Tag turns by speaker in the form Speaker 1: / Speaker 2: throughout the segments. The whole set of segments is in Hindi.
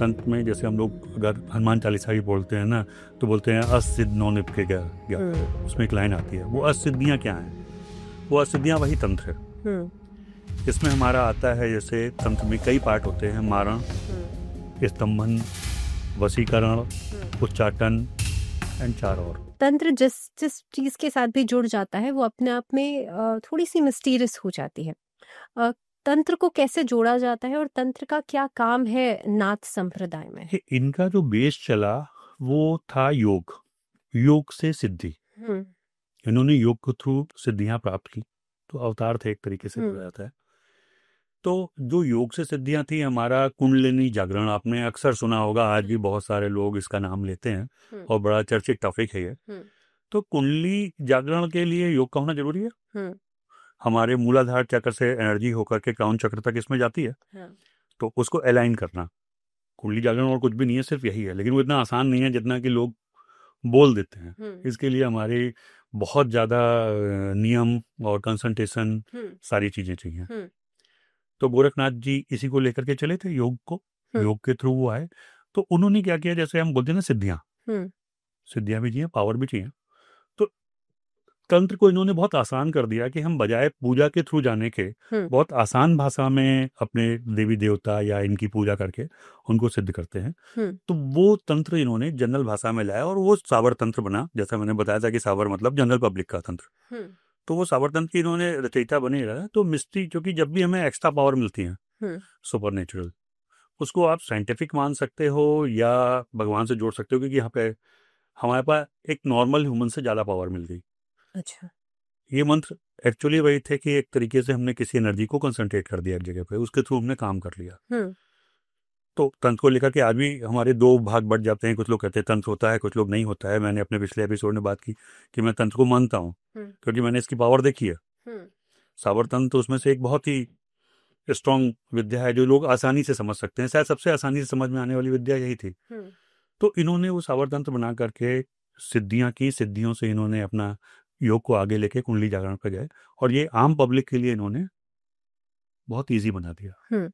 Speaker 1: तंत्र में जैसे हम लोग अगर हनुमान चालीसा भी बोलते हैं ना, तो बोलते हैं असिद्ध नौ निपके गया। उसमें एक लाइन आती है, वो असिद्धियाँ क्या हैं? वो असिद्धियाँ वही तंत्र है। इसमें हमारा आता है, जैसे तंत्र में कई पार्ट होते हैं, मारण, स्तंभन, वशीकरण, उच्चाटन एंड 4 और।
Speaker 2: तंत्र जिस जिस चीज के साथ भी जुड़ जाता है वो अपने आप में थोड़ी सी मिस्टीरियस हो जाती है। तंत्र को कैसे जोड़ा जाता है और तंत्र का क्या काम है नाथ संप्रदाय में?
Speaker 1: इनका जो बेस चला वो था योग, योग से सिद्धि। इन्होंने योग के थ्रू सिद्धियां प्राप्त की, तो अवतार थे एक तरीके से बोला जाता है। तो जो योग से सिद्धियां थी, हमारा कुंडलिनी जागरण आपने अक्सर सुना होगा, आज भी बहुत सारे लोग इसका नाम लेते हैं और बड़ा चर्चित टॉपिक है ये। तो कुंडली जागरण के लिए योग का होना जरूरी है। हमारे मूलाधार चक्र से एनर्जी होकर के क्राउन चक्र तक इसमें जाती है। तो उसको अलाइन करना कुंडली जागरण और कुछ भी नहीं है, सिर्फ यही है। लेकिन वो इतना आसान नहीं है जितना कि लोग बोल देते हैं। इसके लिए हमारे बहुत ज़्यादा नियम और कंसंट्रेशन, सारी चीज़ें चाहिए। तो गोरखनाथ जी इसी को लेकर के चले थे, योग को, योग के थ्रू वो आए। तो उन्होंने क्या किया, जैसे हम बोलते हैं ना सिद्धियाँ, सिद्धियाँ भी चाहिए, पावर भी चाहिए। तो तंत्र को इन्होंने बहुत आसान कर दिया कि हम बजाय पूजा के थ्रू जाने के बहुत आसान भाषा में अपने देवी देवता या इनकी पूजा करके उनको सिद्ध करते हैं। तो वो तंत्र इन्होंने जनरल भाषा में लाया और वो सावर तंत्र बना। जैसा मैंने बताया था कि सावर मतलब जनरल पब्लिक का तंत्र। तो वो सावर तंत्र की इन्होंने रचयिता बने रहा। तो मिस्ट्री, क्योंकि जब भी हमें एक्स्ट्रा पावर मिलती है सुपर नेचुरल, उसको आप साइंटिफिक मान सकते हो या भगवान से जोड़ सकते हो, क्योंकि यहाँ पे हमारे पास एक नॉर्मल ह्यूमन से ज़्यादा पावर मिल गई।
Speaker 2: अच्छा,
Speaker 1: ये मंत्र एक्चुअली वही थे कि एक तरीके से हमने किसी एनर्जी को कंसंट्रेट कर दिया एक जगह पे, उसके थ्रू हमने काम कर लिया। तो तंत्र को लेकर के आज भी हमारे दो भाग बढ़ जाते हैं। कुछ लोग कहते हैं तंत्र होता है, कुछ लोग नहीं होता है। मैंने अपने पिछले एपिसोड में बात की कि मैं तंत्र को मानता हूँ क्योंकि मैंने इसकी पावर देखी है। सावर तंत्र उसमें से एक बहुत ही स्ट्रॉन्ग विद्या है जो लोग आसानी से समझ सकते हैं। शायद सबसे आसानी से समझ में आने वाली विद्या यही थी। तो इन्होंने वो सावर तंत्र बना करके सिद्धियां की, सिद्धियों से इन्होंने अपना योग को आगे लेके कुंडली जागरण पर गए और ये आम पब्लिक के लिए इन्होंने बहुत इजी बना दिया।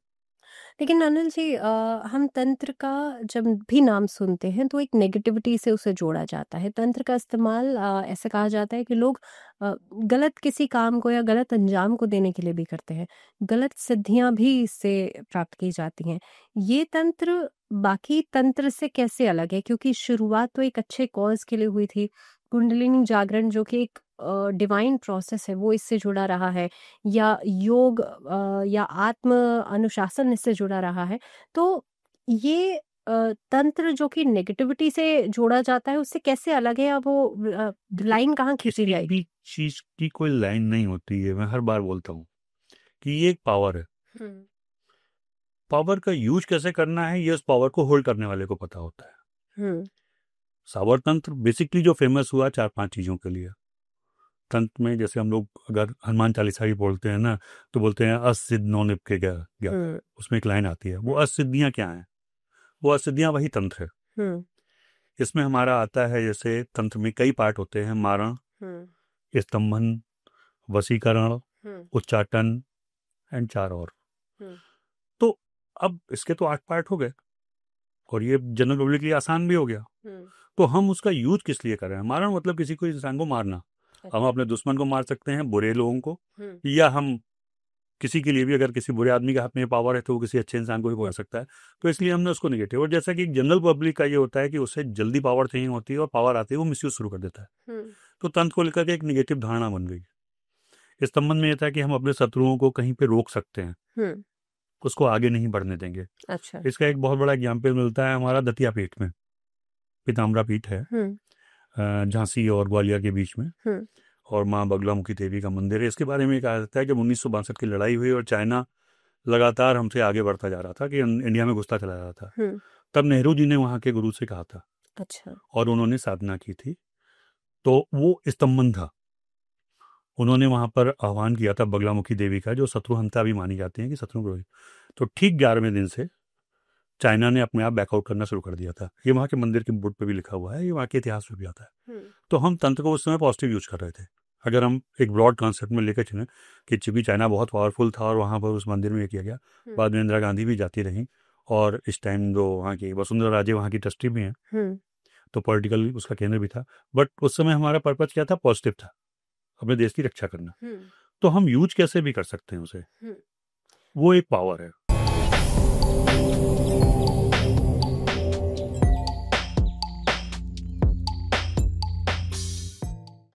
Speaker 2: लेकिन अनिल जी, हम तंत्र का जब भी नाम सुनते हैं तो एक नेगेटिविटी से उसे जोड़ा जाता है। तंत्र का इस्तेमाल ऐसा कहा जाता है कि लोग गलत किसी काम को या गलत अंजाम को देने के लिए भी करते हैं। गलत सिद्धियां भी इससे प्राप्त की जाती हैं। ये तंत्र बाकी तंत्र से कैसे अलग है? क्योंकि शुरुआत तो एक अच्छे कॉज के लिए हुई थी। कुंडलिनी जागरण जो कि एक डिवाइन प्रोसेस है वो इससे जुड़ा रहा है, या योग या आत्म अनुशासन इससे जुड़ा रहा है। तो ये तंत्र जो कि नेगेटिविटी से जोड़ा जाता है उससे कैसे अलग है, या वो लाइन कहाँ खींची
Speaker 1: किसी
Speaker 2: जाएगी?
Speaker 1: भी चीज की कोई लाइन नहीं होती है। मैं हर बार बोलता हूँ कि ये एक पावर है। पावर का यूज कैसे करना है ये उस पावर को होल्ड करने वाले को पता होता है। सावर तंत्र बेसिकली जो फेमस हुआ 4-5 चीजों के लिए। तंत्र में जैसे हम लोग अगर हनुमान चालीसा भी बोलते हैं ना, तो बोलते हैं असिद्ध नौ निपके गया। उसमें एक लाइन आती है, वो असिद्धियाँ क्या हैं? वो असिद्धियाँ वही तंत्र है। इसमें हमारा आता है, जैसे तंत्र में कई पार्ट होते हैं, मारण, स्तंभन, वशीकरण, उच्चाटन एंड 4 और। तो अब इसके तो 8 पार्ट हो गए और ये जनरल पब्लिक के लिए आसान भी हो गया। तो हम उसका यूज किस लिए कर रहे हैं? मारण मतलब किसी को, इंसान को मारना। हम अपने दुश्मन को मार सकते हैं, बुरे लोगों को, या हम किसी के लिए भी, अगर किसी बुरे आदमी के हाथ में पावर है तो वो किसी अच्छे इंसान को भी मार सकता है। तो इसलिए हमने उसको निगेटिव। और जैसा कि जनरल पब्लिक का ये होता है कि उससे जल्दी पावर चाहिए होती है और पावर आती है वो मिसयूज शुरू कर देता है। तो तंत्र को लेकर के एक निगेटिव धारणा बन गई। इस संबंध में यह था कि हम अपने शत्रुओं को कहीं पे रोक सकते हैं, उसको आगे नहीं बढ़ने देंगे।
Speaker 2: अच्छा।
Speaker 1: इसका एक बहुत बड़ा एग्जाम्पल मिलता है हमारा दतिया पीठ में। पीताम्बरा पीठ है झांसी और ग्वालियर के बीच में, और माँ बगलामुखी देवी का मंदिर है। इसके बारे में कहा जाता है कि 1962 की लड़ाई हुई और चाइना लगातार हमसे आगे बढ़ता जा रहा था, कि इंडिया में घुसता चला जा रहा था। तब नेहरू जी ने वहाँ के गुरु से कहा था।
Speaker 2: अच्छा।
Speaker 1: और उन्होंने साधना की थी। तो वो स्तंभन था। उन्होंने वहाँ पर आह्वान किया था बगलामुखी देवी का, जो शत्रुहंता भी मानी जाती है कि शत्रु। तो ठीक 11वें दिन से चाइना ने अपने आप बैकआउट करना शुरू कर दिया था। ये वहाँ के मंदिर के बोर्ड पे भी लिखा हुआ है, ये वहाँ के इतिहास में भी आता है। तो हम तंत्र को उस समय पॉजिटिव यूज कर रहे थे। अगर हम एक ब्रॉड कॉन्सेप्ट में लेकर चलें कि चूंकि चाइना बहुत पावरफुल था और वहाँ पर उस मंदिर में ये किया गया, बाद में इंदिरा गांधी भी जाती रहीं और इस टाइम जो वहाँ की वसुंधरा राजे वहाँ की ट्रस्टी भी हैं, तो पॉलिटिकल उसका केंद्र भी था। बट उस समय हमारा पर्पज क्या था? पॉजिटिव था, अपने देश की रक्षा करना। तो हम यूज कैसे भी कर सकते हैं उसे, वो एक पावर है।